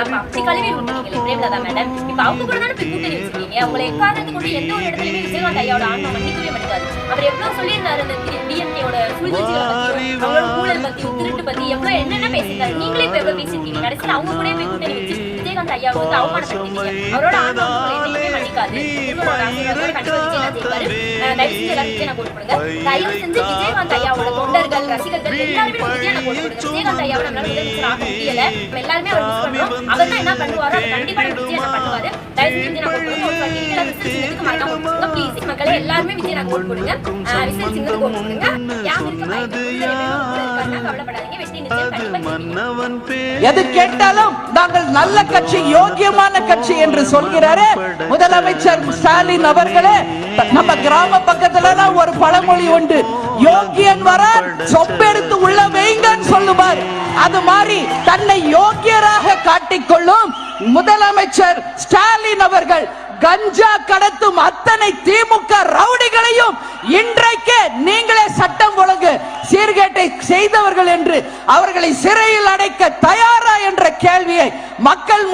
அப்படி கழுவி விட்டுருக்கீங்க பிரேமலதா மேடம். இப்ப அவங்க கூட தானே போய் கூட்டணி வச்சிருக்கீங்க. உங்களை எக்காரணத்தை கொண்டு எந்த ஒரு இடத்துலயுமே விஜயகாந்த் ஐயாவோட ஆன்மா மன்னிக்கவே மாட்டாரு. அவர் எவ்வளவு சொல்லியிருந்தாரு அந்த டிஎன்ஏயோட சூழ்ச்சிகளை பத்தி, அவங்களோட ஊழல் பத்தி, திருட்டு பத்தி எவ்வளவு என்னென்ன பேசியிருந்தாரு. நீங்களே இப்ப எவ்வளவு பேசிருக்கீங்க. கடைசியில் அவங்க கூட போய் கூட்டணி வச்சு விஜயகாந்த் ஐயாவை வந்து அவமானப்படுத்திட்டீங்க. அவரோட ஆன்மா என்னைக்குமே மன்னிக்காது. உங்களோட ஆசீர்வாதத்தோட கண்டிப்பா விஜயகாந்த் ஜெயிப்பாரு. தயவு செஞ்சு எல்லாரும் விஜயனை போட்டு கொடுங்க. தயவு செஞ்சு விஜயகாந்த் ஐயாவோட தொண்டர்கள், ரசிகர்கள் எல்லாருமே விஜயனை போட்டு கொடுங்க. விஜயகாந்த் ஐயாவை நம்மளால முதலமைச்சர் ஆக முடியல. நம்ம எல்லாருமே அவர் மிஸ் பண்றோம். அவர் தான் என்ன பண்ணுவாரோ அதை கண்டிப்பா நம்ம விஜயனை பண்ணுவாரு. தயவு செஞ்சு விஜயனை போட்டு கொடுங்க. ஒரு பர்டிகுலர் ரிசல்ட் சின்னத்துக்கு மறக்காம கொடுங்க. ப்ளீஸ் மக்களே எல்லாருமே விஜயனை போட்டு கொடுங்க. ரிசல்ட் சின்னத்துக்கு போட்டு கொடுங்க. யாரும் இருக்க பயந்து கவலைப்படாதீங்க. வெற்றி நிச்சயம் கண்டிப்பா. எது கேட்டாலும் நாங்கள் நல்ல கட்சி, யோகியமான கட்சி என்று சொல்கிறாரே முதலமைச்சர் ஸ்டாலின் அவர்களே. நம்ம கிராம பக்கத்துல ஒரு பழமொழி உண்டு, யோகியன் வர சொப்பெடுத்து உள்ள வைங்கன்னு சொல்லுவார். அது மாதிரி தன்னை யோகியராக காட்டிக்கொள்ளும் முதலமைச்சர் ஸ்டாலின் அவர்கள் கஞ்சா கடத்தும் அத்தனை திமுக ரவுடிகளையும் இன்றைக்கு நீங்களே சட்டம் ஒழுங்கு சீர்கேட்டை செய்தவர்கள் என்று அவர்களை சிறையில் அடைக்க தயாரா என்ற கேள்வியை மக்கள்